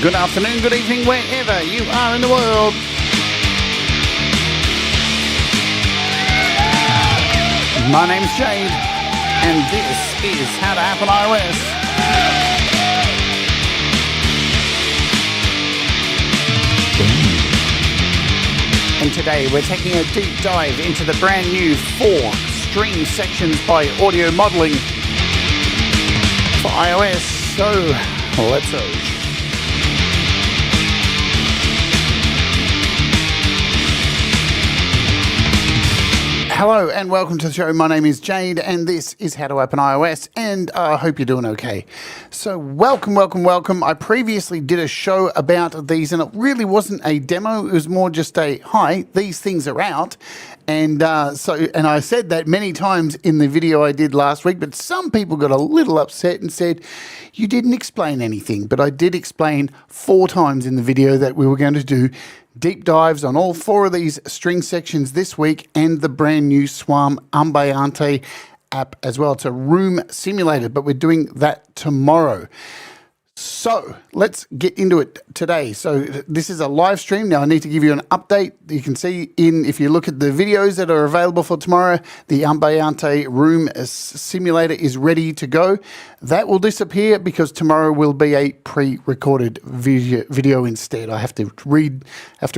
good afternoon, good evening, wherever you are in the world. My name's Jade, and this is How to App on iOS. And today we're taking a deep dive into the brand new 4 string sections by Audio Modeling for iOS. So let's go. Hello and welcome to the show. My name is Jade and this is How to App on iOS, and I hope you're doing okay. So welcome. I previously did a show about these and it really wasn't a demo. It was more just a, hi, these things are out. And and I said that many times in the video I did last week, but some people got a little upset and said, you didn't explain anything. But I did explain 4 times in the video that we were going to do deep dives on all 4 of these string sections this week and the brand new SWAM Ambiente app as well. It's a room simulator, but we're doing that tomorrow. So let's get into it today. So this is a live stream. Now I need to give you an update. You can see if you look at the videos that are available for tomorrow, the Ambiente room simulator is ready to go. That will disappear because tomorrow will be a pre-recorded video instead. I have to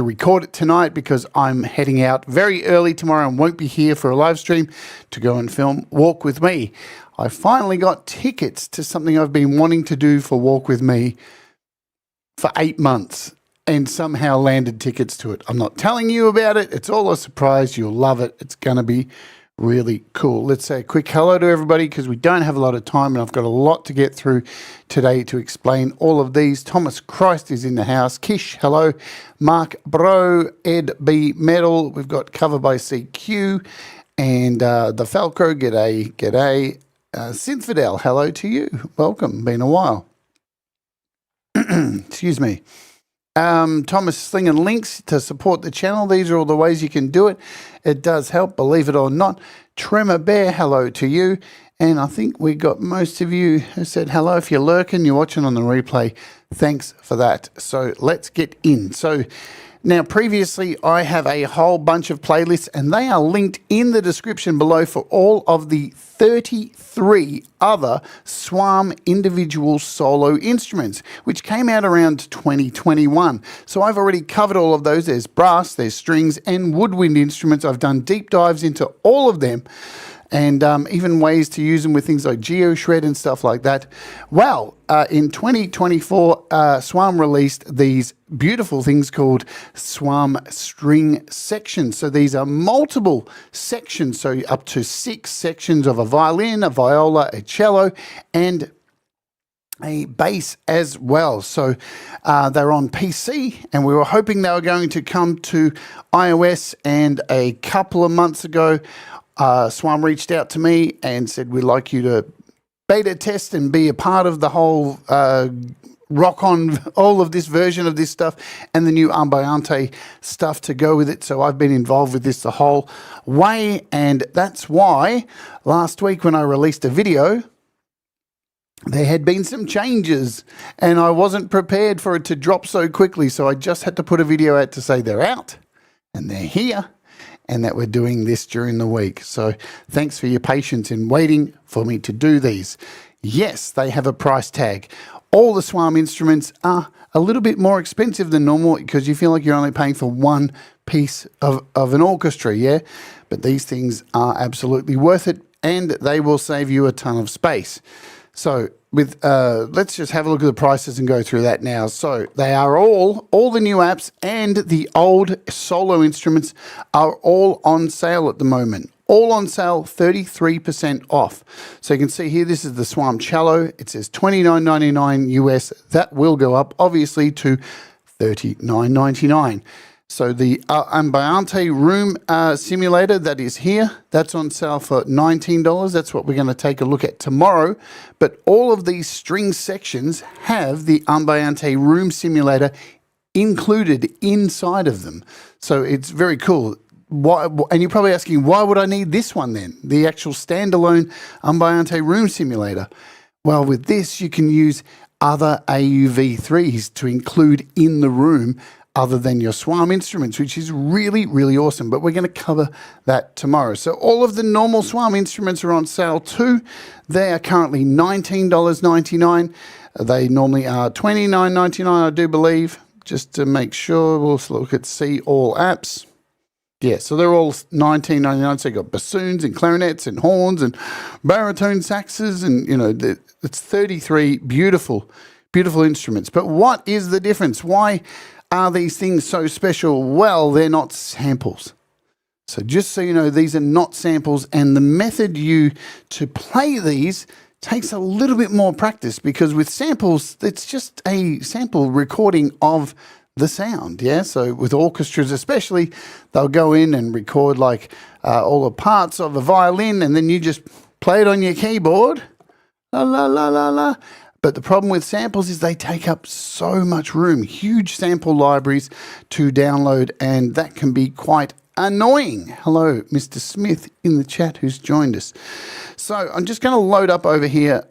record it tonight because I'm heading out very early tomorrow and won't be here for a live stream to go and film Walk With Me. I finally got tickets to something I've been wanting to do for Walk With Me for 8 months and somehow landed tickets to it. I'm not telling you about it. It's all a surprise. You'll love it. It's going to be really cool. Let's say a quick hello to everybody because we don't have a lot of time and I've got a lot to get through today to explain all of these. Thomas Christ is in the house. Kish, hello. Mark Bro, Ed B. Metal. We've got cover by CQ and the Falco, g'day. Synfidel, hello to you. Welcome. Been a while. Excuse me. Thomas slinging links to support the channel. These are all the ways you can do it. It does help, believe it or not. Tremor Bear, hello to you. And I think we got most of you who said hello. If you're lurking, you're watching on the replay, thanks for that. So let's get in. So now, previously, I have a whole bunch of playlists, and they are linked in the description below for all of the 33 other SWAM individual solo instruments, which came out around 2021. So I've already covered all of those. There's brass, there's strings, and woodwind instruments. I've done deep dives into all of them, and even ways to use them with things like GeoShred and stuff like that. Well, in 2024, SWAM released these beautiful things called SWAM String Sections. So these are multiple sections, so up to 6 sections of a violin, a viola, a cello, and a bass as well. So they're on PC, and we were hoping they were going to come to iOS, and a couple of months ago, SWAM reached out to me and said, we'd like you to beta test and be a part of the whole rock on all of this version of this stuff and the new Ambiente stuff to go with it. So I've been involved with this the whole way, and that's why last week when I released a video, there had been some changes and I wasn't prepared for it to drop so quickly. So I just had to put a video out to say they're out and they're here, and that we're doing this during the week. So thanks for your patience in waiting for me to do these. Yes, they have a price tag. All the SWAM instruments are a little bit more expensive than normal because you feel like you're only paying for one piece of an orchestra, yeah? But these things are absolutely worth it, and they will save you a ton of space. So with let's just have a look at the prices and go through that now. So they are all the new apps and the old solo instruments are all on sale at the moment. All on sale, 33% off. So you can see here, this is the SWAM Cello. It says $29.99 US. That will go up, obviously, to $39.99. So the Ambiente room simulator that is here, that's on sale for $19. That's what we're going to take a look at tomorrow. But all of these string sections have the Ambiente room simulator included inside of them. So it's very cool. Why, and you're probably asking, why would I need this one then? The actual standalone Ambiente room simulator. Well, with this, you can use other AUv3s to include in the room other than your SWAM instruments, which is really, really awesome. But we're going to cover that tomorrow. So all of the normal SWAM instruments are on sale too. They are currently $19.99. They normally are $29.99, I do believe. Just to make sure, we'll look at See All Apps. Yeah, so they're all $19.99. So you've got bassoons and clarinets and horns and baritone saxes, and you know, it's 33 beautiful, beautiful instruments. But what is the difference? Why are these things so special? Well, they're not samples. So just so you know, these are not samples, and the method to play these takes a little bit more practice, because with samples, it's just a sample recording of the sound. Yeah, so with orchestras especially, they'll go in and record like all the parts of a violin, and then you just play it on your keyboard, la la la la la. But the problem with samples is they take up so much room, huge sample libraries to download, and that can be quite annoying. Hello, Mr. Smith in the chat who's joined us. So I'm just going to load up over here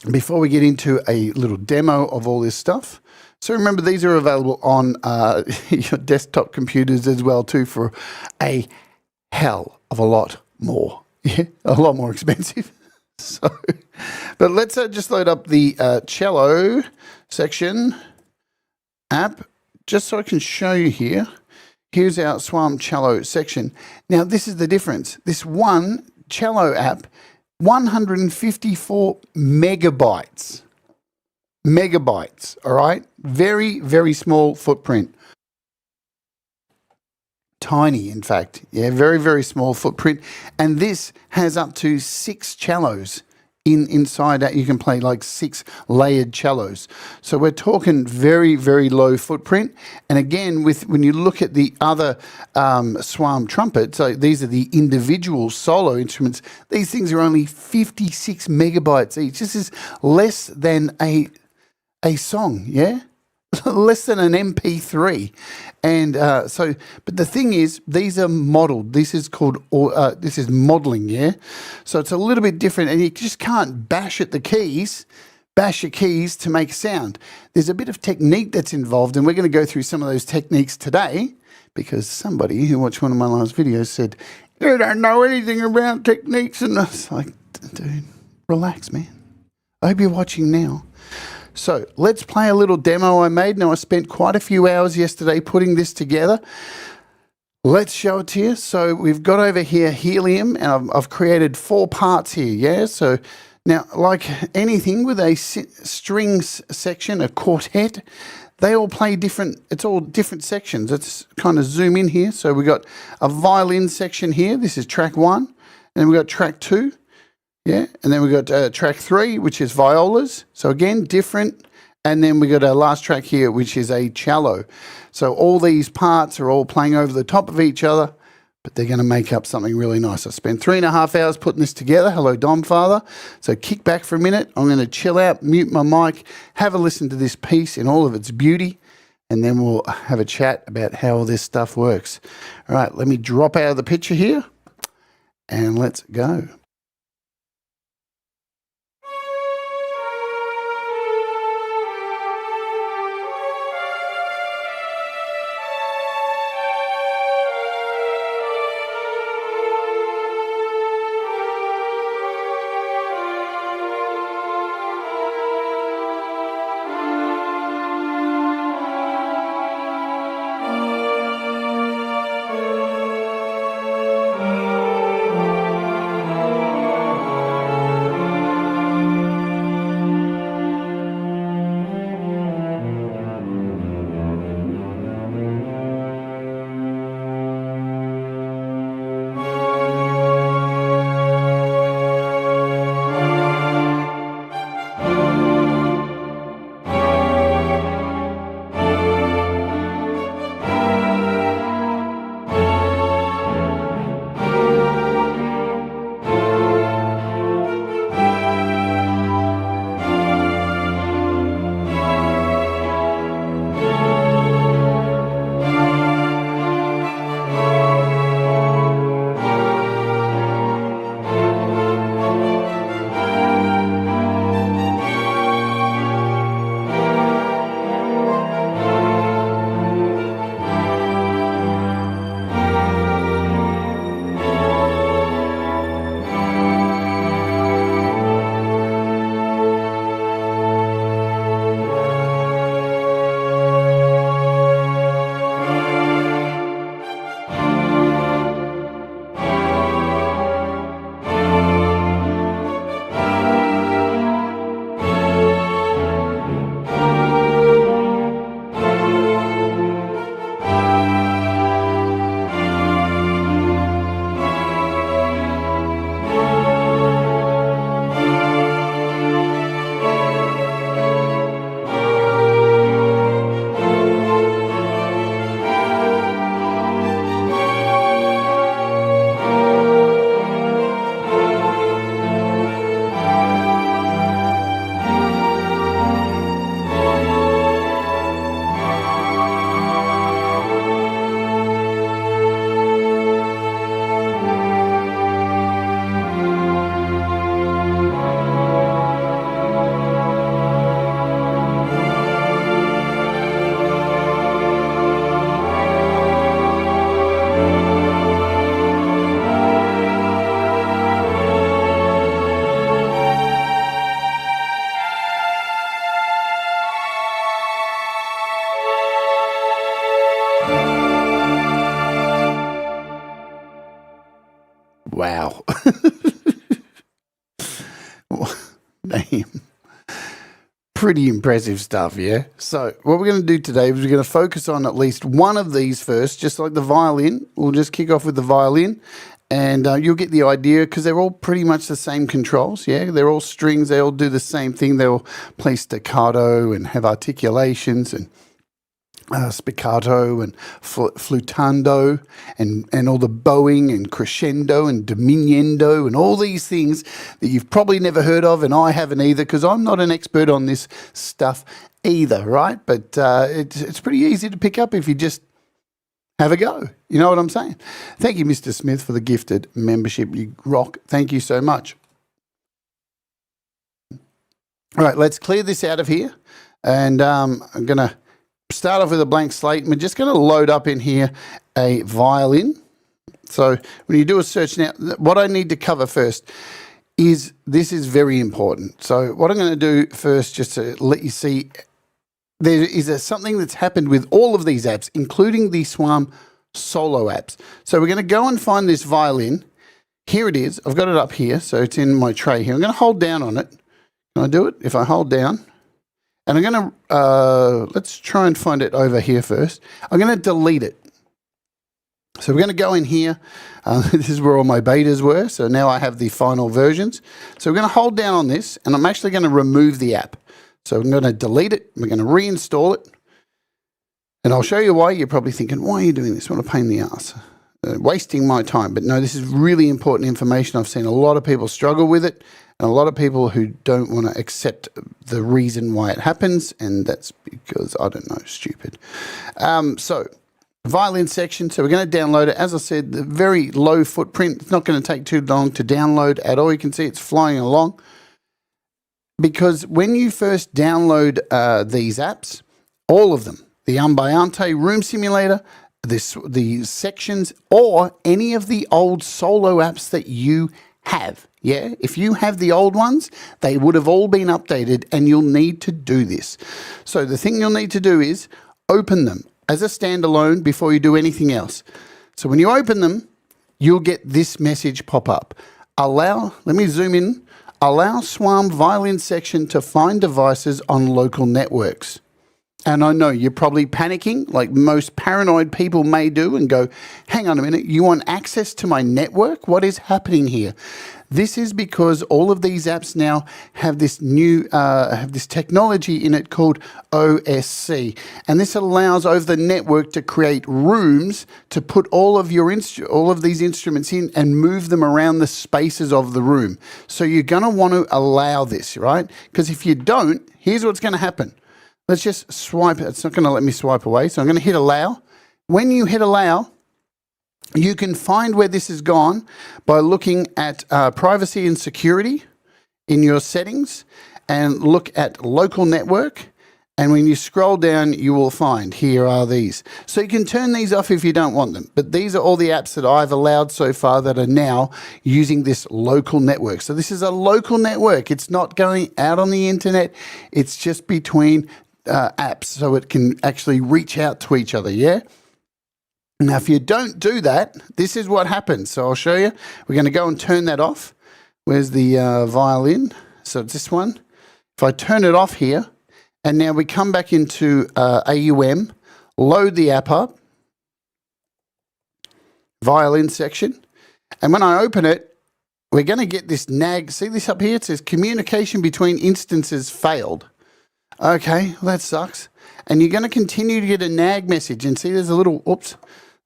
before we get into a little demo of all this stuff. So remember, these are available on your desktop computers as well too, for a hell of a lot more. Yeah, a lot more expensive. So, but let's just load up the cello section app, just so I can show you here. Here's our SWAM cello section. Now, this is the difference. This one cello app, 154 megabytes. Megabytes, all right? Very, very small footprint. Tiny, in fact. Yeah, very, very small footprint. And this has up to 6 cellos inside that. You can play like 6 layered cellos. So we're talking very, very low footprint. And again, when you look at the other SWAM trumpets, so these are the individual solo instruments, these things are only 56 megabytes each. This is less than a song, yeah? Less than an MP3. And but the thing is, these are modeled. This is called, this is modeling, yeah? So it's a little bit different, and you just can't bash your keys to make sound. There's a bit of technique that's involved, and we're going to go through some of those techniques today, because somebody who watched one of my last videos said, "You don't know anything about techniques," and I was like, dude, relax, man. I hope you're watching now. So let's play a little demo I made. Now, I spent quite a few hours yesterday putting this together. Let's show it to you. So we've got over here helium, and I've created 4 parts here, yeah? So now, like anything with a strings section, a quartet, they all play different, it's all different sections. Let's kind of zoom in here. So we've got a violin section here. This is track 1. And then we've got track 2. Yeah, and then we got track 3, which is violas. So again, different. And then we got our last track here, which is a cello. So all these parts are all playing over the top of each other, but they're going to make up something really nice. I spent 3.5 hours putting this together. Hello, Dom Father. So kick back for a minute. I'm going to chill out, mute my mic, have a listen to this piece in all of its beauty, and then we'll have a chat about how all this stuff works. All right, let me drop out of the picture here, and let's go. Damn. Pretty impressive stuff, yeah? So what we're going to do today is we're going to focus on at least one of these first, just like the violin. We'll just kick off with the violin, and you'll get the idea because they're all pretty much the same controls, yeah? They're all strings. They all do the same thing. They all play staccato and have articulations and spiccato and flutando and all the bowing and crescendo and diminuendo and all these things that you've probably never heard of, and I haven't either because I'm not an expert on this stuff either, right? But it's pretty easy to pick up if you just have a go. You know what I'm saying? Thank you, Mr. Smith, for the gifted membership. You rock. Thank you so much. All right, let's clear this out of here, and I'm going to start off with a blank slate, and we're just going to load up in here a violin. So when you do a search now, what I need to cover first is this is very important. So what I'm going to do first, just to let you see, there is something that's happened with all of these apps, including the SWAM solo apps. So we're going to go and find this violin. Here it is. I've got it up here, so it's in my tray here. I'm going to hold down on it. Can I do it? If I hold down, and I'm going to, let's try and find it over here first. I'm going to delete it. So we're going to go in here. This is where all my betas were. So now I have the final versions. So we're going to hold down on this, and I'm actually going to remove the app. So I'm going to delete it. We're going to reinstall it. And I'll show you why. You're probably thinking, why are you doing this? What a pain in the ass. Wasting my time. But no, this is really important information. I've seen a lot of people struggle with it, and a lot of people who don't want to accept the reason why it happens, and that's because, I don't know, stupid. So violin section, so we're going to download it. As I said, the very low footprint. It's not going to take too long to download at all. You can see it's flying along. Because when you first download these apps, all of them, the Ambiente Room Simulator, the sections, or any of the old solo apps that you have, yeah? If you have the old ones, they would have all been updated, and you'll need to do this. So the thing you'll need to do is open them as a standalone before you do anything else. So when you open them, you'll get this message pop up. Let me zoom in. Allow SWAM violin section to find devices on local networks. And I know you're probably panicking, like most paranoid people may do, and go, hang on a minute, you want access to my network? What is happening here? This is because all of these apps now have this new, technology in it called OSC. And this allows over the network to create rooms to put all of these instruments in and move them around the spaces of the room. So you're going to want to allow this, right? Because if you don't, here's what's going to happen. Let's just swipe. It's not going to let me swipe away. So I'm going to hit allow. When you hit allow, you can find where this has gone by looking at privacy and security in your settings, and look at local network. And when you scroll down, you will find here are these. So you can turn these off if you don't want them. But these are all the apps that I've allowed so far that are now using this local network. So this is a local network. It's not going out on the internet. It's just between apps, so it can actually reach out to each other, yeah? Now, if you don't do that, this is what happens. So I'll show you. We're going to go and turn that off. Where's the violin? So it's this one. If I turn it off here, and now we come back into AUM, load the app up, violin section, and when I open it, we're going to get this nag. See this up here? It says communication between instances failed. Okay, well, that sucks. And you're going to continue to get a nag message. And see, there's a little,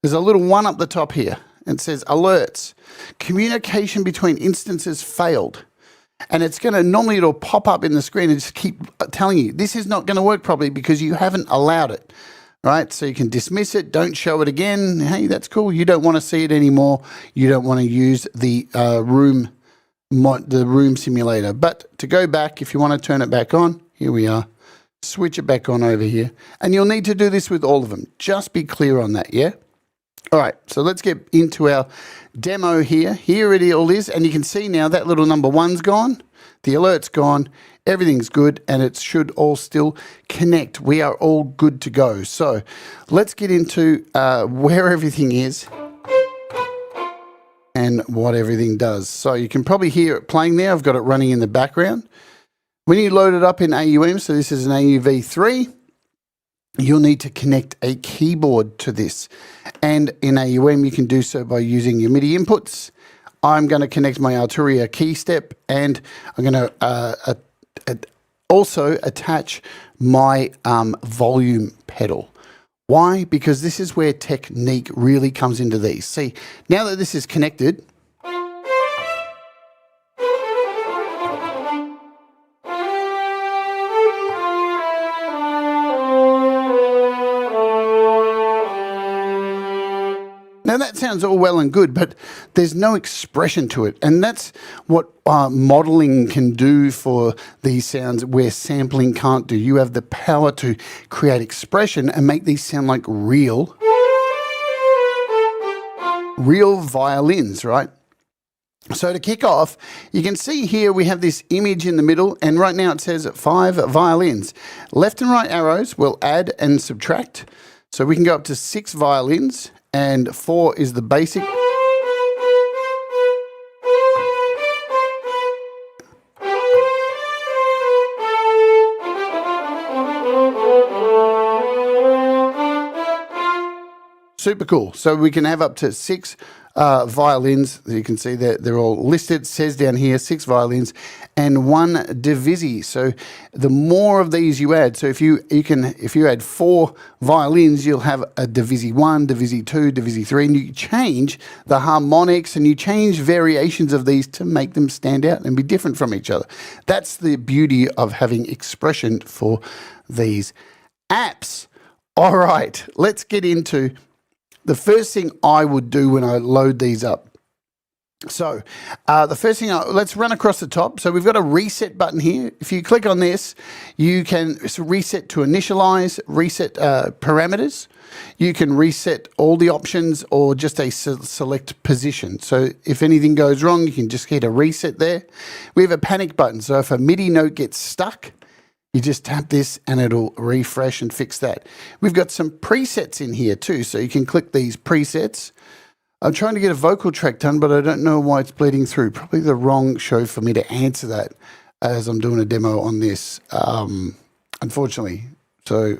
there's a little one up the top here. And it says alerts. Communication between instances failed. And it's going to, normally it'll pop up in the screen and just keep telling you, this is not going to work properly because you haven't allowed it, right? So you can dismiss it, don't show it again. Hey, that's cool. You don't want to see it anymore. You don't want to use the room simulator. But to go back, if you want to turn it back on, here we are. Switch it back on over here. And you'll need to do this with all of them. Just be clear on that, yeah? All right, so let's get into our demo here. Here it all is, and you can see now that little number 1's gone, the alert's gone, everything's good, and it should all still connect. We are all good to go. So let's get into where everything is and what everything does. So you can probably hear it playing there. I've got it running in the background. When you load it up in AUM, so this is an AUv3, you'll need to connect a keyboard to this. And in AUM, you can do so by using your Midi inputs. I'm going to connect my Arturia key step, and I'm going to also attach my volume pedal. Why? Because this is where technique really comes into these. See, now that this is connected, now that sounds all well and good, but there's no expression to it. And that's what modeling can do for these sounds where sampling can't do. You have the power to create expression and make these sound like real violins, right? So to kick off, you can see here we have this image in the middle, and right now it says 5 violins. Left and right arrows will add and subtract. So we can go up to 6 violins, and 4 is the basic. Super cool. So we can have up to 6 violins. You can see that they're all listed. It says down here 6 violins and 1 divisi. So the more of these you add, so if you add 4 violins, you'll have a divisi 1, divisi 2, divisi 3, and you change the harmonics and you change variations of these to make them stand out and be different from each other. That's the beauty of having expression for these apps. All right, let's get into the first thing I would do when I load these up. So the first thing, let's run across the top. So we've got a reset button here. If you click on this, you can reset to initialize, reset parameters. You can reset all the options or just a select position. So if anything goes wrong, you can just hit a reset there. We have a panic button. So if a MIDI note gets stuck, you just tap this and it'll refresh and fix that. We've got some presets in here too, so you can click these presets. I'm trying to get a vocal track done, but I don't know why it's bleeding through. Probably the wrong show for me to answer that as I'm doing a demo on this, unfortunately. So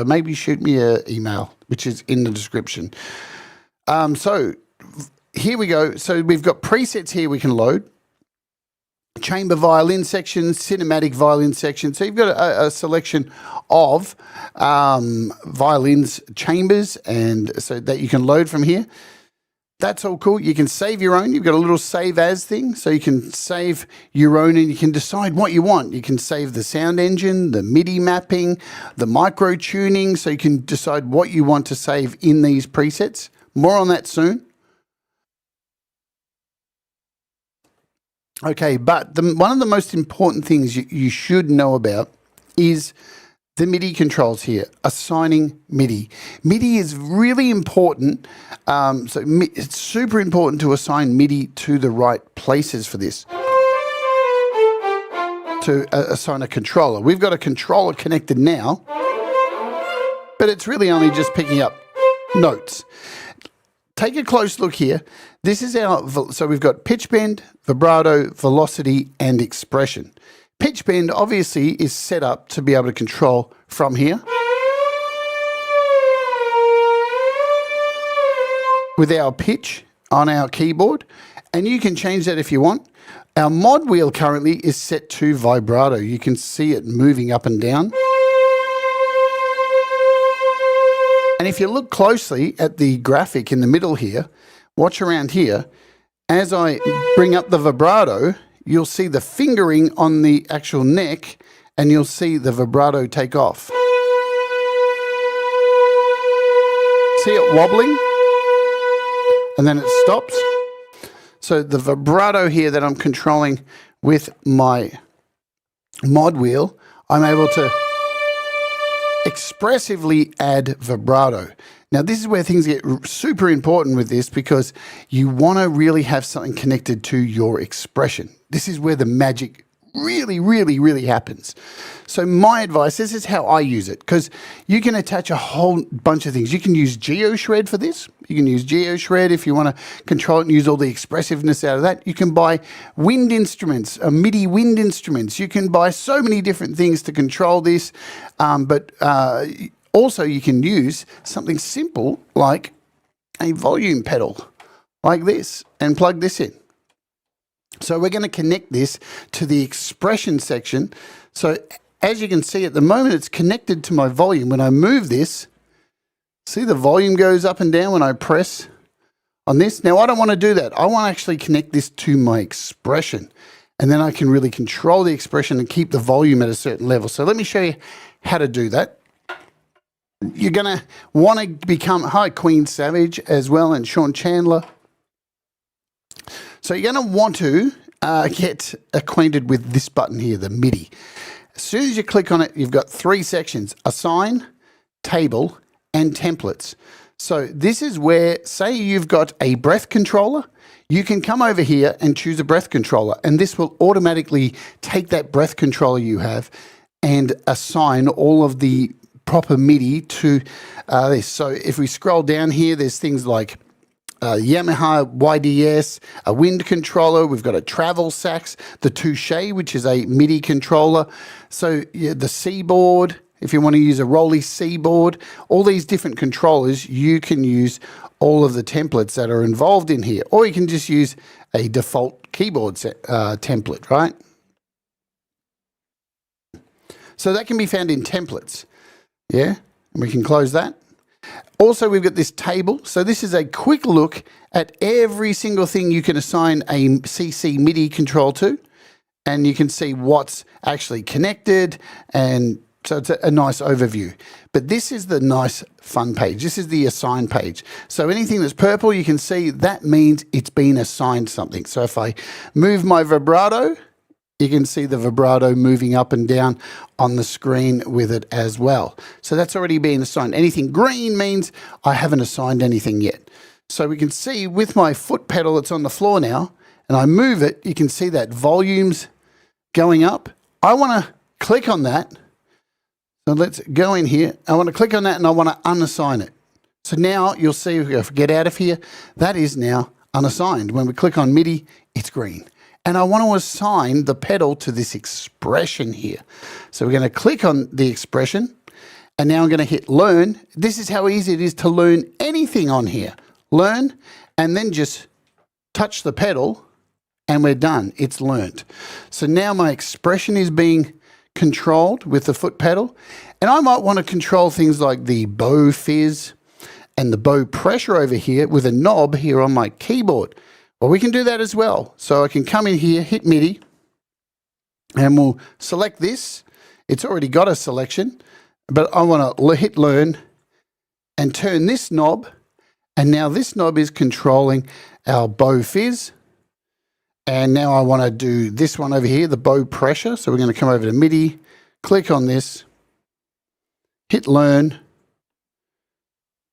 maybe shoot me an email, which is in the description. So here we go. So we've got presets here we can load. Chamber violin section, cinematic violin section. So you've got a selection of violins, chambers, and so that you can load from here. That's all cool. You can save your own. You've got a little save as thing. So you can save your own and you can decide what you want. You can save the sound engine, the MIDI mapping, the micro tuning. So you can decide what you want to save in these presets. More on that soon. Okay, but one of the most important things you should know about is the MIDI controls here, assigning MIDI. MIDI is really important, so it's super important to assign MIDI to the right places for this. To assign a controller. We've got a controller connected now, but it's really only just picking up notes. Take a close look here. This is so we've got pitch bend, vibrato, velocity, and expression. Pitch bend obviously is set up to be able to control from here with our pitch on our keyboard, and you can change that if you want. Our mod wheel currently is set to vibrato. You can see it moving up and down. And if you look closely at the graphic in the middle here, watch around here, as I bring up the vibrato, you'll see the fingering on the actual neck and you'll see the vibrato take off. See it wobbling? And then it stops. So the vibrato here that I'm controlling with my mod wheel, I'm able to expressively add vibrato. Now this is where things get super important with this, because you want to really have something connected to your expression. This is where the magic really, really, really happens. So my advice, this is how I use it, because you can attach a whole bunch of things. You can use GeoShred for this. You can use GeoShred if you want to control it and use all the expressiveness out of that. You can buy wind instruments, MIDI wind instruments. You can buy so many different things to control this, but also you can use something simple like a volume pedal like this and plug this in. So we're going to connect this to the expression section. So as you can see at the moment, it's connected to my volume. When I move this, see the volume goes up and down when I press on this. Now I don't want to do that. I want to actually connect this to my expression, and then I can really control the expression and keep the volume at a certain level. So let me show you how to do that. You're going to want to become, hi Queen Savage as well, and Sean Chandler. So you're going to want to get acquainted with this button here, the Midi. As soon as you click on it, you've got 3 sections: Assign, Table, and Templates. So this is where, say you've got a breath controller, you can come over here and choose a breath controller, and this will automatically take that breath controller you have and assign all of the proper Midi to this. So if we scroll down here, there's things like Yamaha YDS, a wind controller, we've got a travel sax, the Touche, which is a MIDI controller. So yeah, the C-board, if you want to use a Rolly C-board, all these different controllers, you can use all of the templates that are involved in here, or you can just use a default keyboard template, right? So that can be found in templates, yeah? And we can close that. Also, we've got this table. So this is a quick look at every single thing you can assign a CC MIDI control to, and you can see what's actually connected, and so it's a nice overview. But this is the nice fun page. This is the assign page. So anything that's purple, you can see that means it's been assigned something. So if I move my vibrato, you can see the vibrato moving up and down on the screen with it as well. So that's already been assigned. Anything green means I haven't assigned anything yet. So we can see with my foot pedal that's on the floor now, and I move it, you can see that volume's going up. I want to click on that. So let's go in here. I want to click on that and I want to unassign it. So now you'll see, if we get out of here, that is now unassigned. When we click on MIDI, it's green. And I want to assign the pedal to this expression here. So we're going to click on the expression, and now I'm going to hit learn. This is how easy it is to learn anything on here. Learn, and then just touch the pedal, and we're done. It's learned. So now my expression is being controlled with the foot pedal, and I might want to control things like the bow fizz and the bow pressure over here with a knob here on my keyboard. Well, we can do that as well. So I can come in here, hit MIDI, and we'll select this. It's already got a selection, but I want to hit learn and turn this knob, and now this knob is controlling our bow fizz. And now I want to do this one over here, the bow pressure. So we're going to come over to MIDI, click on this, hit learn,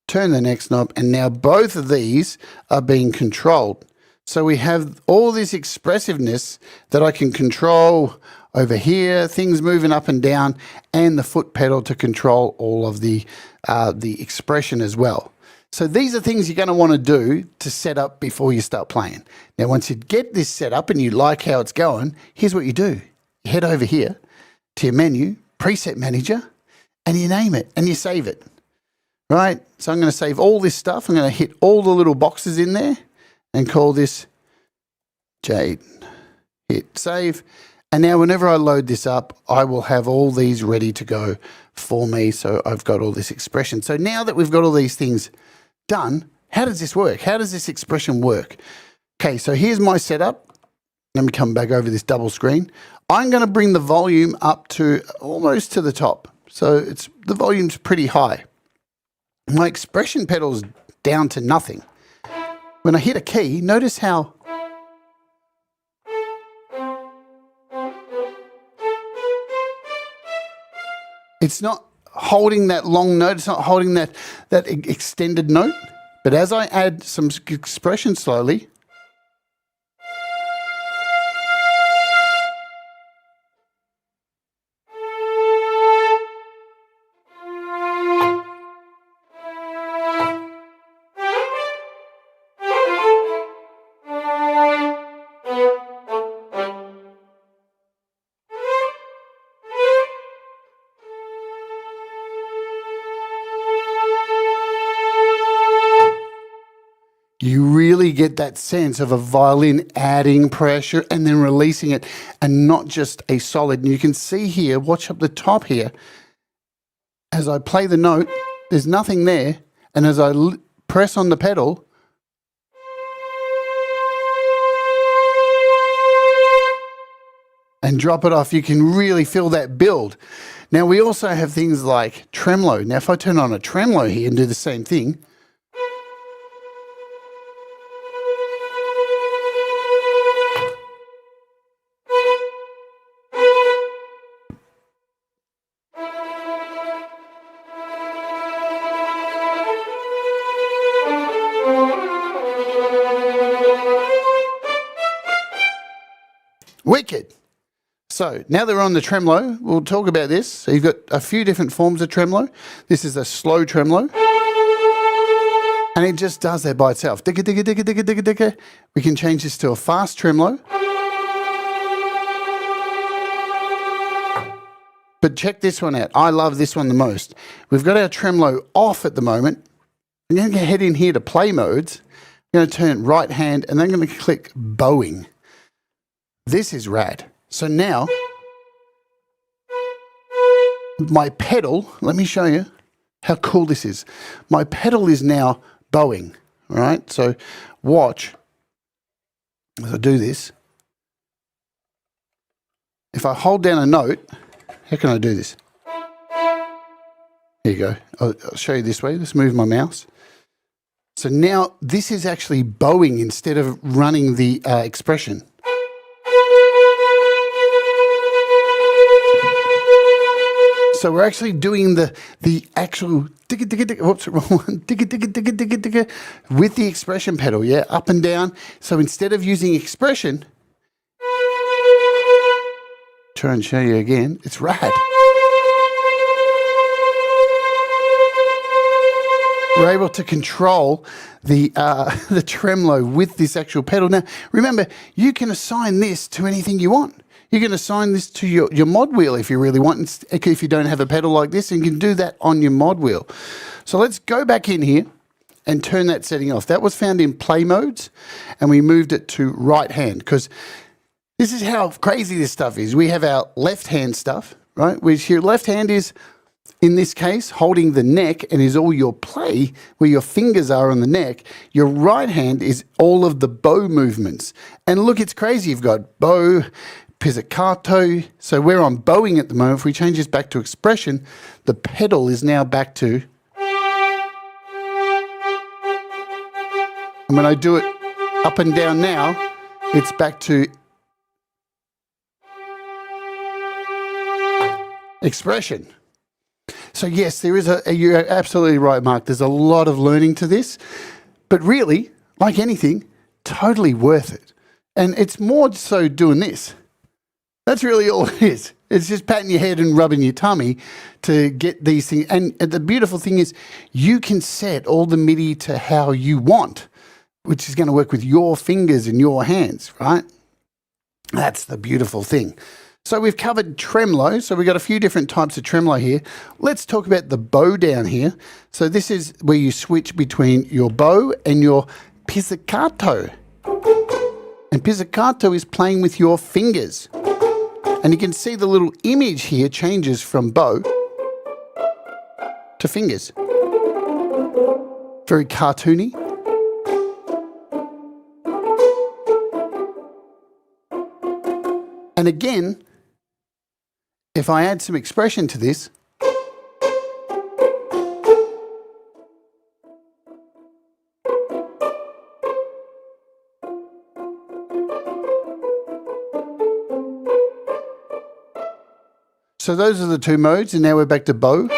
turn the next knob, and now both of these are being controlled. So we have all this expressiveness that I can control over here, things moving up and down, and the foot pedal to control all of the expression as well. So these are things you're going to want to do to set up before you start playing. Now, once you get this set up and you like how it's going, here's what you do. You head over here to your menu, Preset Manager, and you name it and you save it, right? So I'm going to save all this stuff. I'm going to hit all the little boxes in there and call this Jade. Hit save. And now whenever I load this up, I will have all these ready to go for me. So I've got all this expression. So now that we've got all these things done, how does this work? How does this expression work? Okay, so here's my setup. Let me come back over this double screen. I'm going to bring the volume up to almost to the top. So the volume's pretty high. My expression pedal's down to nothing. When I hit a key, notice how it's not holding that long note, it's not holding that extended note. But as I add some expression slowly, you really get that sense of a violin adding pressure and then releasing it, and not just a solid. And you can see here, watch up the top here, as I play the note, there's nothing there, and as I press on the pedal, and drop it off, you can really feel that build. Now we also have things like tremolo. Now if I turn on a tremolo here and do the same thing, wicked. So now that we're on the tremolo, we'll talk about this. So you've got a few different forms of tremolo. This is a slow tremolo. And it just does that by itself. Digga, digga, digga, digga, digga, digga. We can change this to a fast tremolo. But check this one out. I love this one the most. We've got our tremolo off at the moment. I'm going to head in here to play modes. I'm going to turn right hand and then I'm going to click bowing. This is rad. So now, my pedal, let me show you how cool this is. My pedal is now bowing, all right? So watch as I do this. If I hold down a note, how can I do this? Here you go. I'll show you this way. Let's move my mouse. So now this is actually bowing instead of running the expression. So we're actually doing the actual digga digga digga, whoops, wrong one, digga digga digga digga digga with the expression pedal, yeah, up and down. So instead of using expression, try and show you again, it's rad. We're able to control the tremolo with this actual pedal. Now, remember, you can assign this to anything you want. You can assign this to your mod wheel if you really want, if you don't have a pedal like this, and you can do that on your mod wheel. So let's go back in here and turn that setting off. That was found in play modes, and we moved it to right hand, because this is how crazy this stuff is. We have our left hand stuff, right? Which your left hand is, in this case, holding the neck and is all your play, where your fingers are on the neck. Your right hand is all of the bow movements. And look, it's crazy. You've got bow, pizzicato. So we're on bowing at the moment. If we change this back to expression, the pedal is now back to. And when I do it up and down now, it's back to expression. So yes, there is you're absolutely right, Mark. There's a lot of learning to this, but really, like anything, totally worth it. And it's more so doing this. That's really all it is. It's just patting your head and rubbing your tummy to get these things. And the beautiful thing is you can set all the MIDI to how you want, which is going to work with your fingers and your hands, right? That's the beautiful thing. So we've covered tremolo. So we've got a few different types of tremolo here. Let's talk about the bow down here. So this is where you switch between your bow and your pizzicato. And pizzicato is playing with your fingers. And you can see the little image here changes from bow to fingers. Very cartoony. And again, if I add some expression to this, so those are the two modes, and now we're back to bow.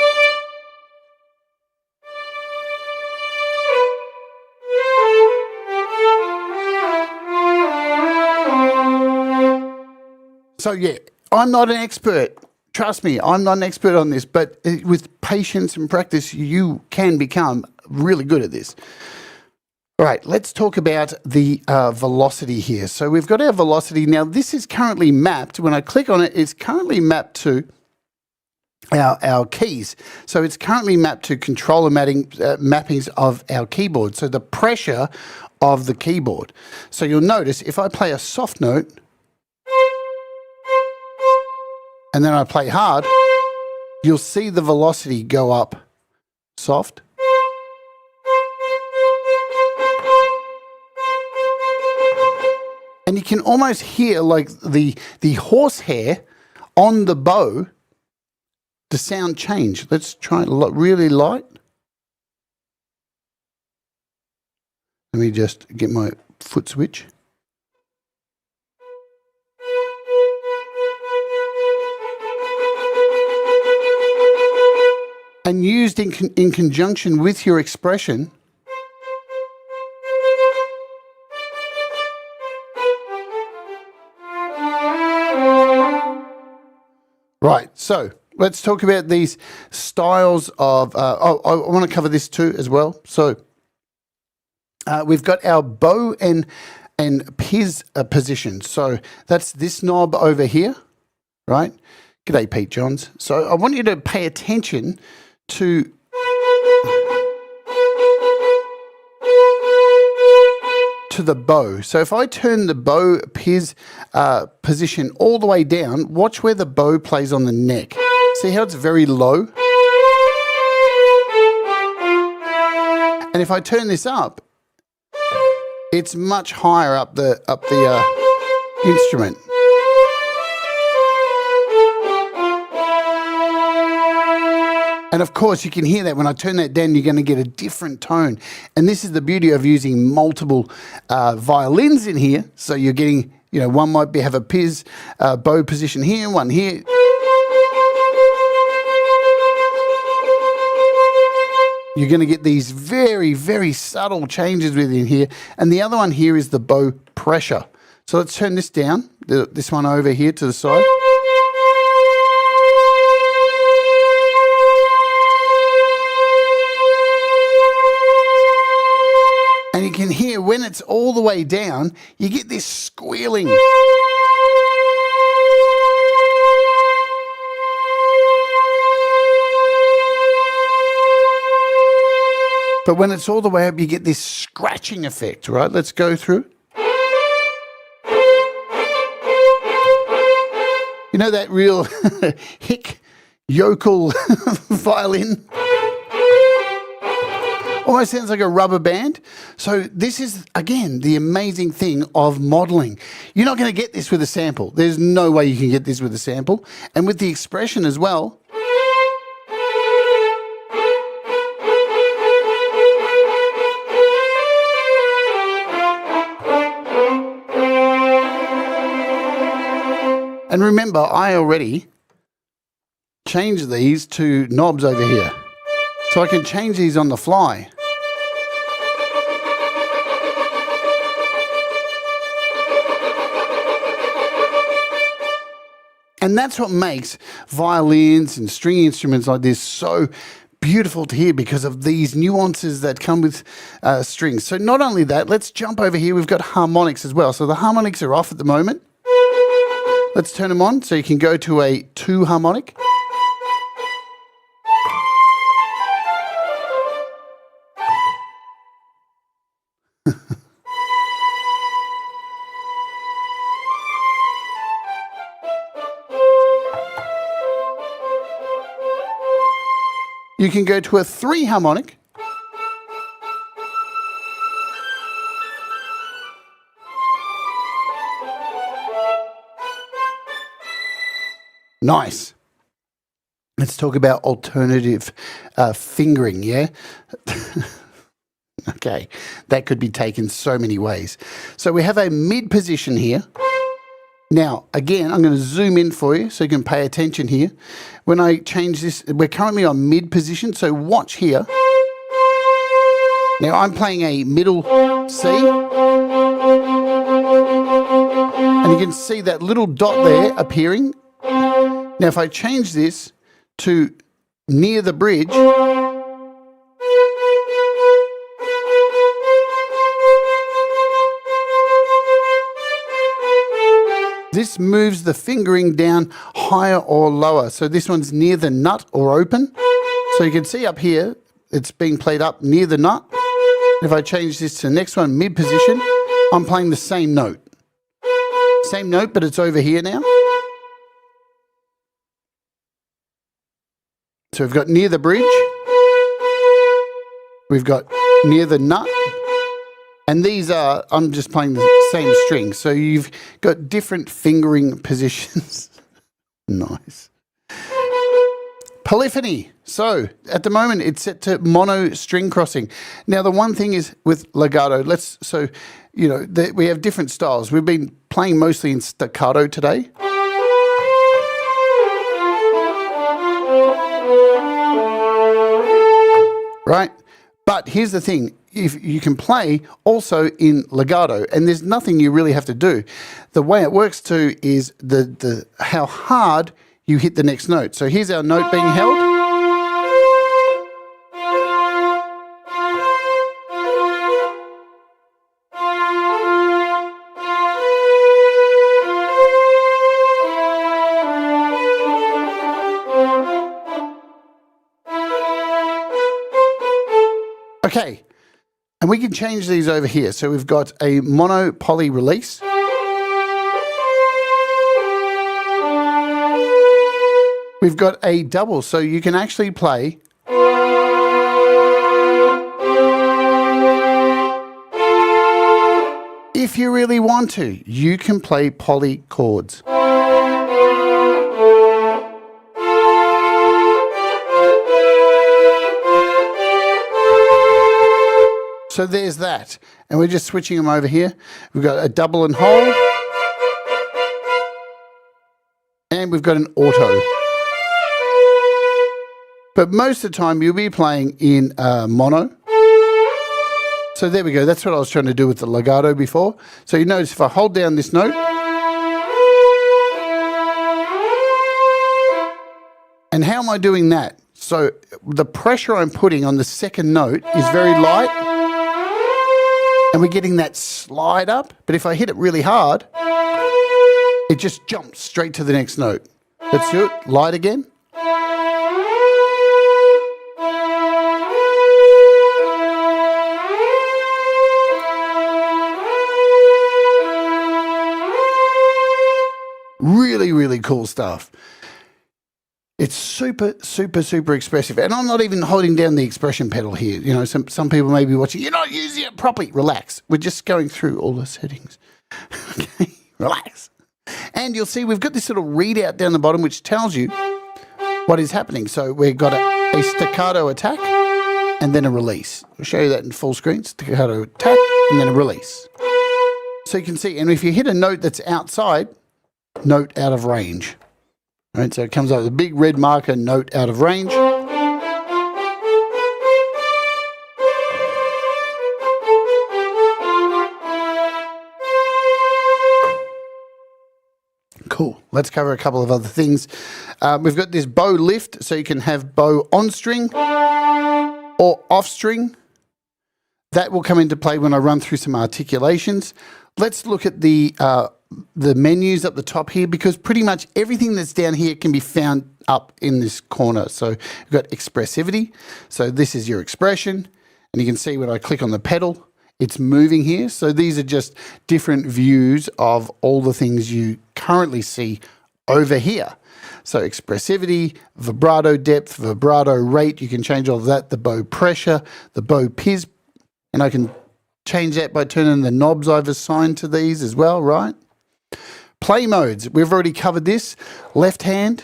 So yeah, I'm not an expert. Trust me, I'm not an expert on this, but with patience and practice, you can become really good at this. All right, let's talk about the velocity here. So we've got our velocity. Now, this is currently mapped. When I click on it, it's currently mapped to our keys. So it's currently mapped to controller mappings of our keyboard. So the pressure of the keyboard. So you'll notice if I play a soft note and then I play hard, you'll see the velocity go up. Soft. And you can almost hear like the horsehair on the bow, the sound change. Let's try it really light. Let me just get my foot switch. And used in conjunction with your expression, right, so let's talk about these styles of, I want to cover this too as well. So we've got our bow and piz position. So that's this knob over here, right? G'day, Pete Johns. So I want you to pay attention to the bow. So if I turn the bow piz position all the way down, watch where the bow plays on the neck. See how it's very low? And if I turn this up, it's much higher up the instrument. And of course, you can hear that when I turn that down, you're going to get a different tone. And this is the beauty of using multiple violins in here. So you're getting, you know, one might have a piz bow position here, one here. You're going to get these very, very subtle changes within here. And the other one here is the bow pressure. So let's turn this down, this one over here to the side. And you can hear when it's all the way down, you get this squealing. But when it's all the way up, you get this scratching effect, right? Let's go through. You know that real hick yokel violin? Almost sounds like a rubber band. So this is, again, the amazing thing of modeling. You're not going to get this with a sample. There's no way you can get this with a sample. And with the expression as well. And remember, I already changed these to knobs over here. So I can change these on the fly. And that's what makes violins and string instruments like this so beautiful to hear, because of these nuances that come with strings. So not only that, let's jump over here. We've got harmonics as well. So the harmonics are off at the moment. Let's turn them on so you can go to a 2 harmonic. You can go to a 3 harmonic. Nice. Let's talk about alternative fingering, yeah? Okay, that could be taken so many ways. So we have a mid position here. Now, again, I'm going to zoom in for you so you can pay attention here. When I change this, we're currently on mid position, so watch here. Now, I'm playing a middle C. And you can see that little dot there appearing. Now, if I change this to near the bridge, This moves the fingering down higher or lower. So this one's near the nut or open. So you can see up here, it's being played up near the nut. If I change this to the next one, mid position, I'm playing the same note. Same note, but it's over here now. So we've got near the bridge. We've got near the nut. And these are, I'm just playing the same string. So you've got different fingering positions. Nice. Polyphony. So at the moment it's set to mono string crossing. Now the one thing is with legato, we have different styles. We've been playing mostly in staccato today. Right? But here's the thing, if you can play also in legato, and there's nothing you really have to do. The way it works too is how hard you hit the next note. So here's our note being held. Okay, and we can change these over here. So we've got a mono poly release. We've got a double, so you can actually play if you really want to, you can play poly chords. So there's that. And we're just switching them over here. We've got a double and hold. And we've got an auto. But most of the time you'll be playing in mono. So there we go. That's what I was trying to do with the legato before. So you notice if I hold down this note. And how am I doing that? So the pressure I'm putting on the second note is very light. And we're getting that slide up. But if I hit it really hard, it just jumps straight to the next note. Let's do it. Light again. Really, really cool stuff. It's super, super, super expressive. And I'm not even holding down the expression pedal here. You know, some people may be watching, you're not using it properly. Relax. We're just going through all the settings. Okay, relax. And you'll see we've got this little readout down the bottom which tells you what is happening. So we've got a staccato attack and then a release. I'll show you that in full screen. Staccato attack and then a release. So you can see, and if you hit a note that's outside, note out of range. All right, so it comes up with a big red marker, note out of range. Cool. Let's cover a couple of other things. We've got this bow lift, so you can have bow on string or off string. That will come into play when I run through some articulations. Let's look at the menus up the top here, because pretty much everything that's down here can be found up in this corner. So we've got expressivity. So this is your expression. And you can see when I click on the pedal, it's moving here. So these are just different views of all the things you currently see over here. So expressivity, vibrato depth, vibrato rate, you can change all of that, the bow pressure, the bow piz, and I can change that by turning the knobs I've assigned to these as well, right? Play modes, we've already covered this, left hand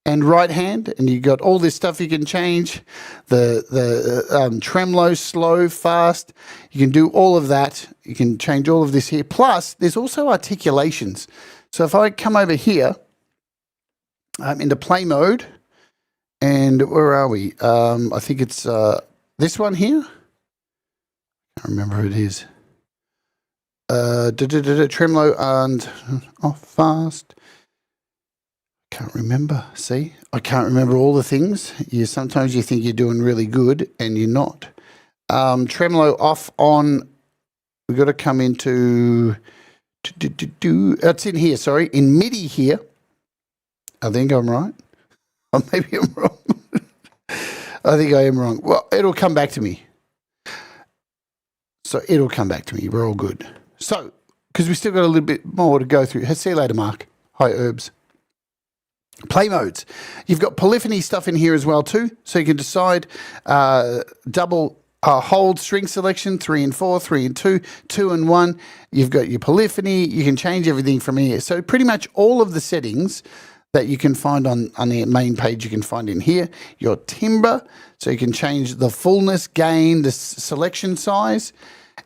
and right hand, and you've got all this stuff you can change, the tremolo, slow, fast, you can do all of that, you can change all of this here, plus there's also articulations. So if I come over here, into play mode, and where are we? I think it's this one here, I can't remember who it is. Tremolo and off fast. Can't remember. See, I can't remember all the things. Sometimes you think you're doing really good and you're not. Tremolo off on. We've got to come into It's in here, sorry, in MIDI here. I think I'm right. Or maybe I'm wrong. I think I am wrong. Well, it'll come back to me. So it'll come back to me. We're all good. So, because we still got a little bit more to go through. See you later, Mark. Hi, Herbs. Play modes. You've got polyphony stuff in here as well too. So you can decide double hold string selection, 3 and 4, 3 and 2, 2 and 1. You've got your polyphony. You can change everything from here. So pretty much all of the settings that you can find on the main page, you can find in here. Your timbre, so you can change the fullness, gain, the selection size.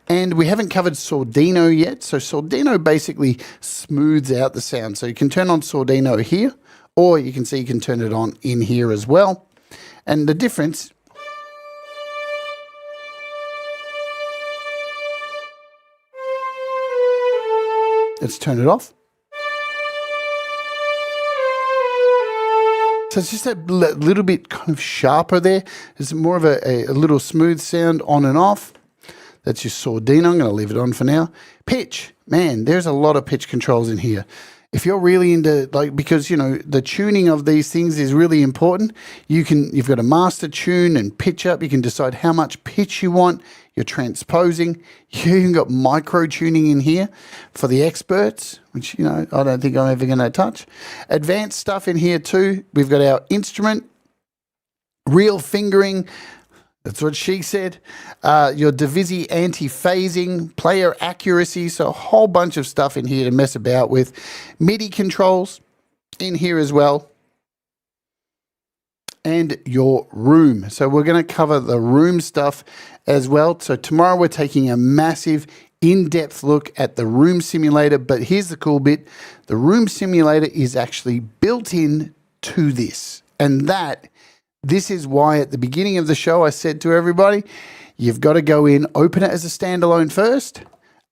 And we haven't covered Sordino yet. So Sordino basically smooths out the sound. So you can turn on Sordino here, or you can see you can turn it on in here as well. And the difference, let's turn it off. So it's just a little bit kind of sharper there. It's more of a little smooth sound on and off. That's your Sordino. I'm going to leave it on for now. Pitch. Man, there's a lot of pitch controls in here. If you're really into, like, because, you know, the tuning of these things is really important. You've got a master tune and pitch up. You can decide how much pitch you want. You're transposing. You even got micro tuning in here for the experts, which, you know, I don't think I'm ever going to touch. Advanced stuff in here too. We've got our instrument, real fingering. That's what she said. Your Divisi anti-phasing, player accuracy, so a whole bunch of stuff in here to mess about with. MIDI controls in here as well. And your room. So we're going to cover the room stuff as well. So tomorrow we're taking a massive in-depth look at the room simulator. But here's the cool bit. The room simulator is actually built in to this. And this is why at the beginning of the show I said to everybody, you've got to go in, open it as a standalone first,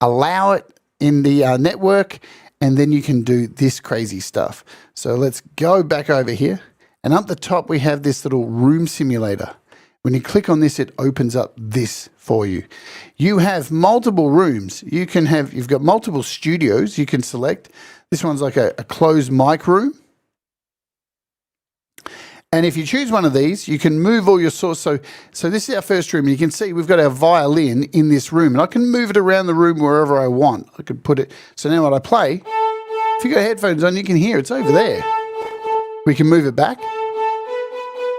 allow it in the network, and then you can do this crazy stuff. So let's go back over here. And up the top, we have this little room simulator. When you click on this, it opens up this for you. You have multiple rooms. You've got multiple studios you can select. This one's like a closed mic room. And if you choose one of these, you can move all your source. So this is our first room. And you can see we've got our violin in this room. And I can move it around the room wherever I want. I could put it. So now when I play, if you've got headphones on, you can hear it's over there. We can move it back.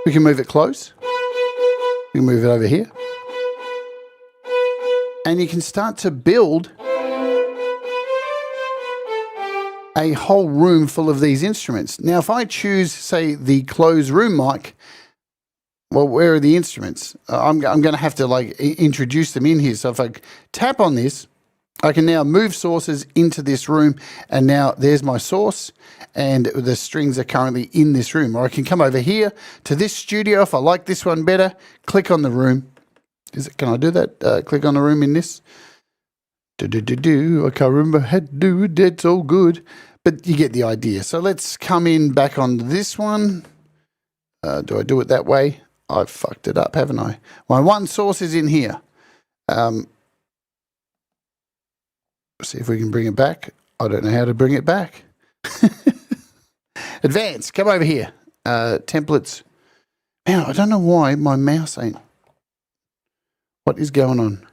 We can move it close. We can move it over here. And you can start to build a whole room full of these instruments. Now, if I choose, say, the closed room mic, well, where are the instruments? I'm going to have to, like, introduce them in here. So if I tap on this, I can now move sources into this room, and now there's my source, and the strings are currently in this room. Or I can come over here to this studio if I like this one better, click on the room. Can I do that? Click on the room in this. I can't remember how to do it. It's all good. But you get the idea. So let's come in back on this one. Do I do it that way? I've fucked it up, haven't I? My one source is in here. See if we can bring it back. I don't know how to bring it back. Advanced, come over here. Templates. Man, I don't know why my mouse ain't. What is going on?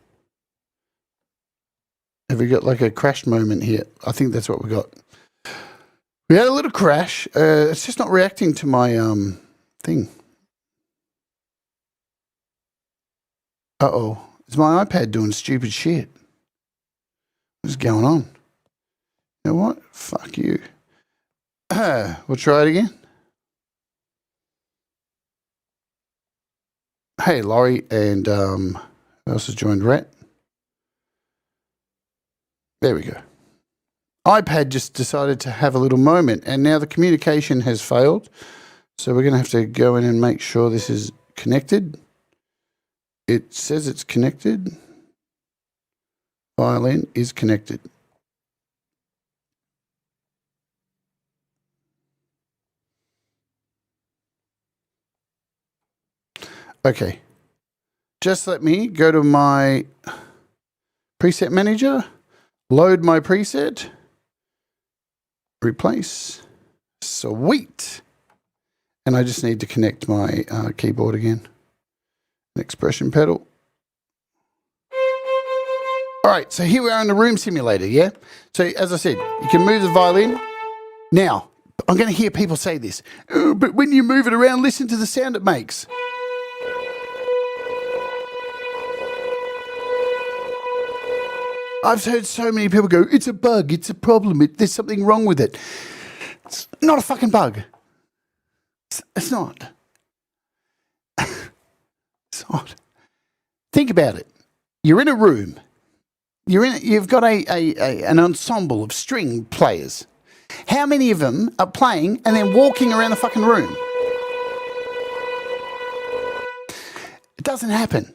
Have we got like a crash moment here? I think that's what we got. We had a little crash. It's just not reacting to my thing. Uh-oh. Is my iPad doing stupid shit? What's going on? You know what? Fuck you. We'll try it again. Hey, Laurie, and who else has joined? Rhett. There we go. iPad just decided to have a little moment, and now the communication has failed. So we're going to have to go in and make sure this is connected. It says it's connected. Violin is connected. Okay. Just let me go to my preset manager, load my preset. replace. Sweet. And I just need to connect my keyboard again. An expression pedal. All right, so here we are in the room simulator, yeah? So as I said, you can move the violin. Now, I'm going to hear people say this, oh, but when you move it around, listen to the sound it makes. I've heard so many people go, it's a bug, it's a problem, there's something wrong with it. It's not a fucking bug. It's not. It's not. Think about it. You're in a room. You've got an ensemble of string players. How many of them are playing and then walking around the fucking room? It doesn't happen.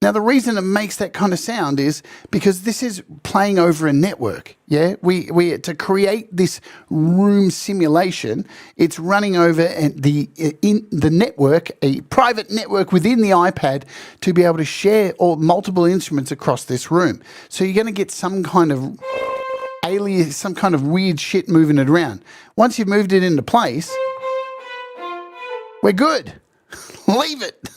Now, the reason it makes that kind of sound is because this is playing over a network. Yeah, we to create this room simulation, it's running over the network, a private network within the iPad, to be able to share all multiple instruments across this room. So you're going to get some kind of alias, some kind of weird shit moving it around. Once you've moved it into place, we're good. Leave it.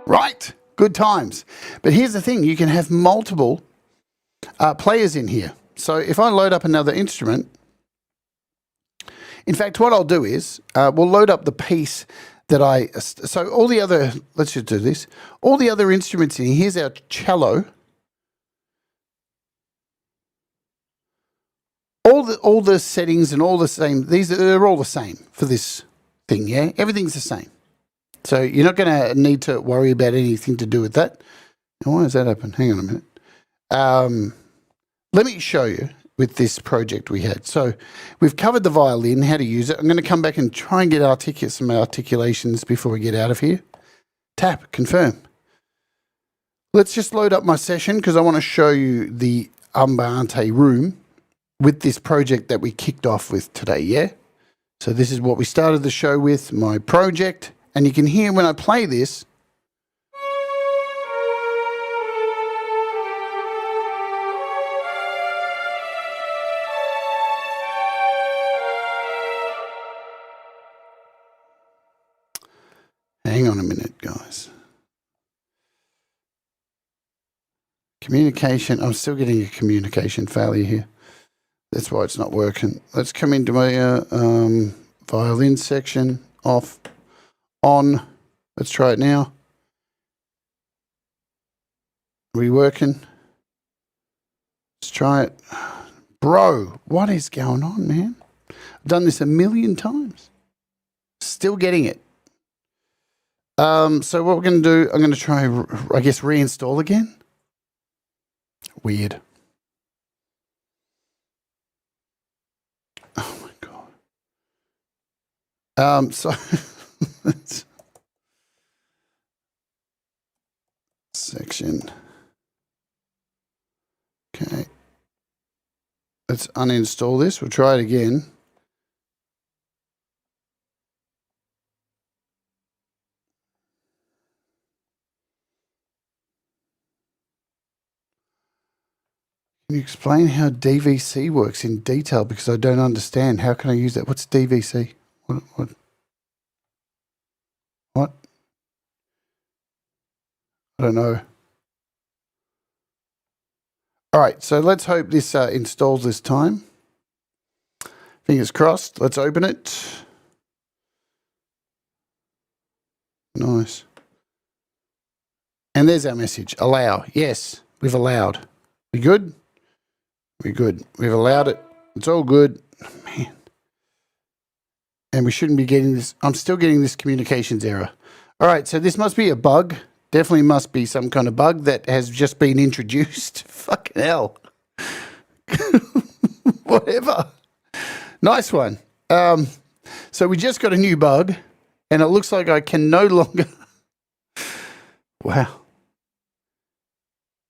Right, good times. But here's the thing, you can have multiple players in here. So if I load up another instrument, in fact, what I'll do is we'll load up the piece that so all the other, let's just do this, all the other instruments in here, here's our cello. All the settings and all the same, they're all the same for this thing, yeah? Everything's the same. So you're not going to need to worry about anything to do with that. Now, why has that happened? Hang on a minute. Let me show you with this project we had. So we've covered the violin, how to use it. I'm going to come back and try and get some articulations before we get out of here. Tap, confirm. Let's just load up my session because I want to show you the Ambiente room with this project that we kicked off with today, yeah? So this is what we started the show with, my project. And you can hear when I play this, hang on a minute, guys. Communication, I'm still getting a communication failure here. That's why it's not working. Let's come into my violin section, off. On. Let's try it now. Are we working? Let's try it. Bro, what is going on, man? I've done this 1,000,000 times. Still getting it. So what we're going to do, I'm going to try, I guess, reinstall again. Weird. Oh, my God. So... section. Okay. Let's uninstall this. We'll try it again. Can you explain how DVC works in detail? Because I don't understand. How can I use that? What's DVC? What? I don't know. All right, so let's hope this installs this time. Fingers crossed. Let's open it. Nice. And there's our message. Allow. Yes, we've allowed. We good? We're good. We've allowed it. It's all good. Man. And we shouldn't be getting this. I'm still getting this communications error. All right, so this must be a bug. Definitely must be some kind of bug that has just been introduced. Fucking hell. Whatever. Nice one. So we just got a new bug, and it looks like I can no longer... Wow.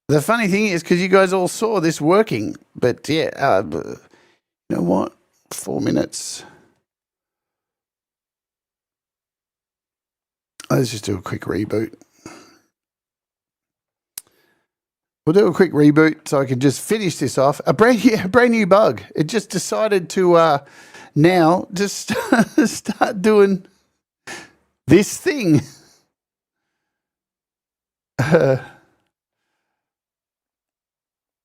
The funny thing is, because you guys all saw this working, but yeah, you know what? 4 minutes. Let's just do a quick reboot. We'll do a quick reboot so I can just finish this off. A brand new bug. It just decided to now just start doing this thing. And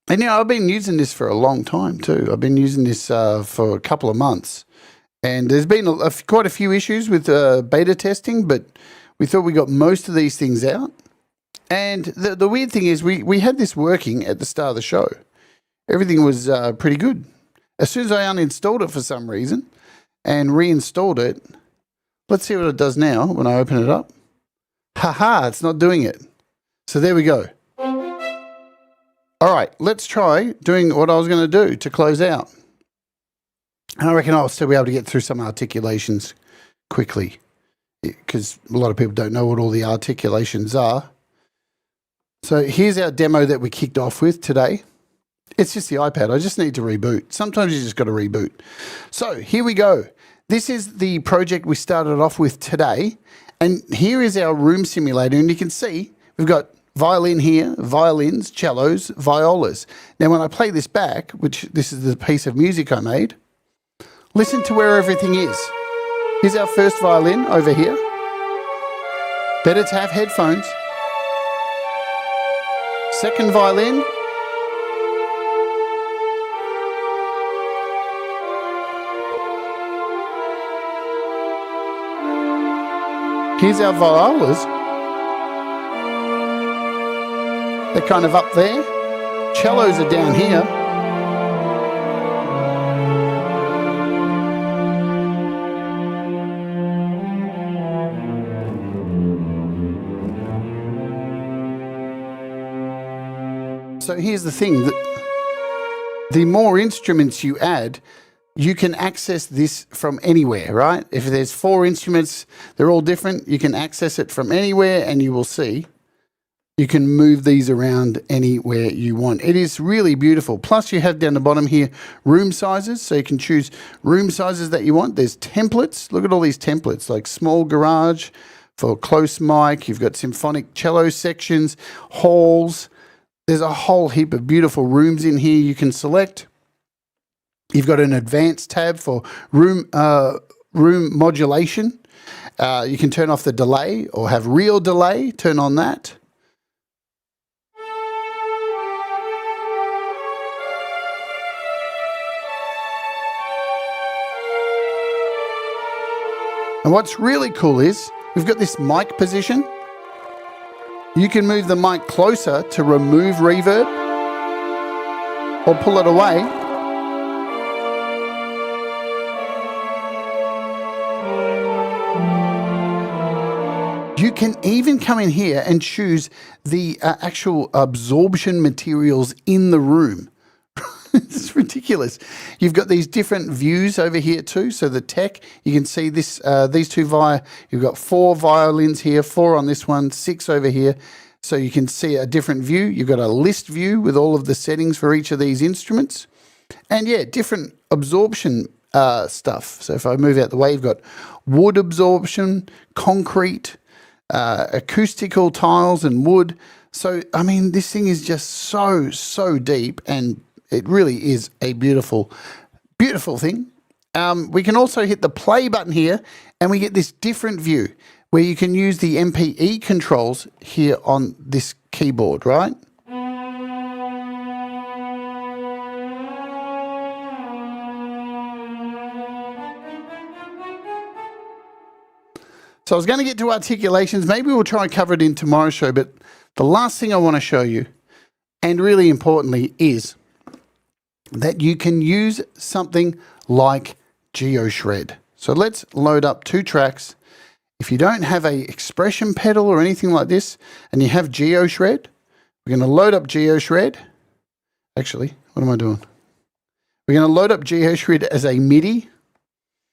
I've been using this for a long time too. I've been using this for a couple of months. And there's been quite a few issues with beta testing, but we thought we got most of these things out. And the weird thing is we had this working at the start of the show. Everything was pretty good. As soon as I uninstalled it for some reason and reinstalled it, let's see what it does now when I open it up. Haha, it's not doing it. So there we go. All right, let's try doing what I was going to do to close out. And I reckon I'll still be able to get through some articulations quickly because a lot of people don't know what all the articulations are. So here's our demo that we kicked off with today. It's just the iPad. I just need to reboot. Sometimes you just got to reboot. So here we go. This is the project we started off with today. And here is our room simulator. And you can see we've got violin here, violins, cellos, violas. Now when I play this back, which this is the piece of music I made, listen to where everything is. Here's our first violin over here. Better to have headphones. Second violin. Here's our violas. They're kind of up there. Cellos are down here. So here's the thing, the more instruments you add, you can access this from anywhere, right? If there's 4 instruments, they're all different, you can access it from anywhere and you will see you can move these around anywhere you want. It is really beautiful. Plus you have down the bottom here room sizes, so you can choose room sizes that you want. There's templates. Look at all these templates, like small garage for close mic. You've got symphonic cello sections, halls. There's a whole heap of beautiful rooms in here you can select. You've got an advanced tab for room modulation. You can turn off the delay or have real delay. Turn on that. And what's really cool is we've got this mic position. You can move the mic closer to remove reverb or pull it away. You can even come in here and choose the actual absorption materials in the room. It's ridiculous. You've got these different views over here too. So the tech, you can see this, these two you've got 4 violins here, 4 on this one, 6 over here. So you can see a different view. You've got a list view with all of the settings for each of these instruments. And yeah, different absorption stuff. So if I move out the way, you've got wood absorption, concrete, acoustical tiles and wood. So, I mean, this thing is just so deep, and it really is a beautiful, beautiful thing. We can also hit the play button here and we get this different view where you can use the MPE controls here on this keyboard, right? So I was going to get to articulations. Maybe we'll try and cover it in tomorrow's show, but the last thing I want to show you, and really importantly, is that you can use something like GeoShred. So let's load up 2 tracks. If you don't have a expression pedal or anything like this, and you have GeoShred, we're going to load up GeoShred. Actually, what am I doing? We're going to load up GeoShred as a Midi.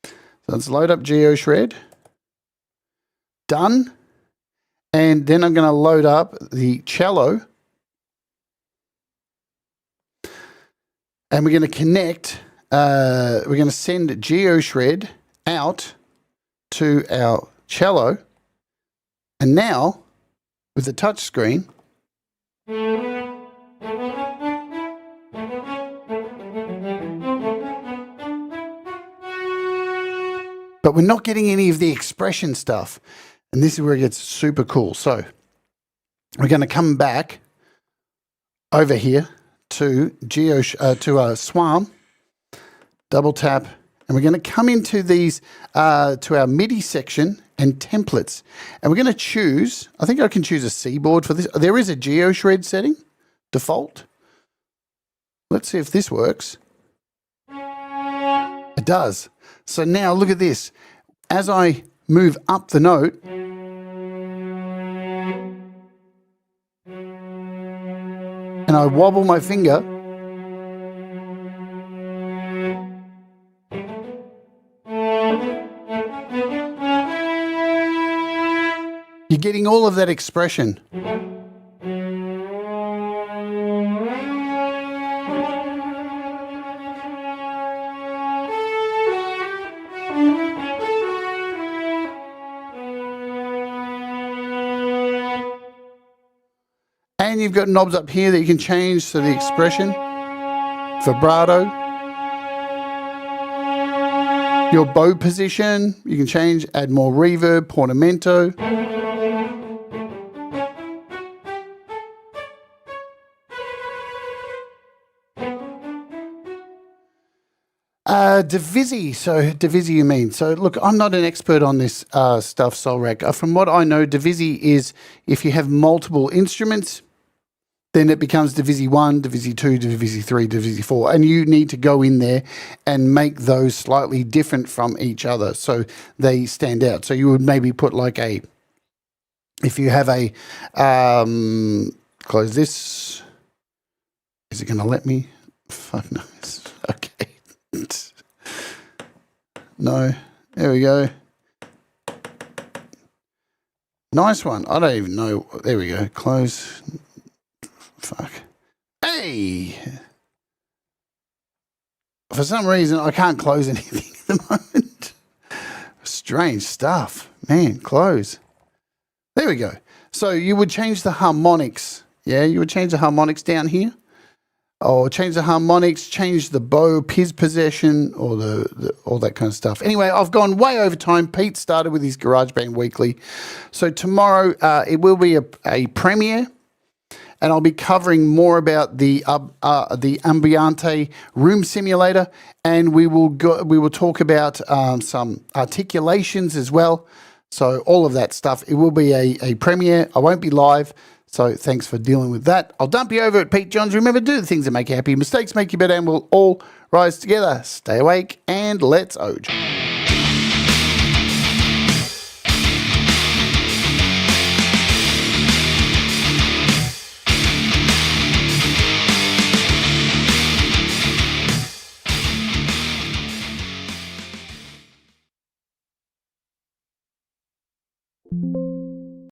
So let's load up GeoShred. Done. And then I'm going to load up the cello. And we're going to connect, we're going to send GeoShred out to our cello. And now, with the touch screen, but we're not getting any of the expression stuff. And this is where it gets super cool. So we're going to come back over here to SWAM, double tap, and we're going to come into these to our MIDI section and templates. And we're going to choose, I think I can choose a C board for this. There is a GeoShred setting, default. Let's see if this works. It does. So now look at this. As I move up the note, and I wobble my finger, you're getting all of that expression. And you've got knobs up here that you can change to the expression, vibrato, your bow position, you can change, add more reverb, portamento. Divisi, so Divisi you mean. So look, I'm not an expert on this stuff, Solrak. From what I know, Divisi is if you have multiple instruments, then it becomes Divisi 1, Divisi 2, Divisi 3, Divisi 4. And you need to go in there and make those slightly different from each other so they stand out. So you would maybe put like a, if you have a, close this. Is it going to let me? Fuck no. Okay. No. There we go. Nice one. I don't even know. There we go. Close. Fuck. Hey! For some reason, I can't close anything at the moment. Strange stuff. Man, close. There we go. So you would change the harmonics. Yeah, you would change the harmonics down here. Or change the harmonics, change the bow, Piz possession, or the all that kind of stuff. Anyway, I've gone way over time. Pete started with his GarageBand Weekly. So tomorrow it will be a premiere. And I'll be covering more about the Ambiente room simulator, and we will talk about some articulations as well. So all of that stuff. It will be a premiere. I won't be live. So thanks for dealing with that. I'll dump you over at Pete Johns. Remember, do the things that make you happy. Mistakes make you better, and we'll all rise together. Stay awake and let's Oj.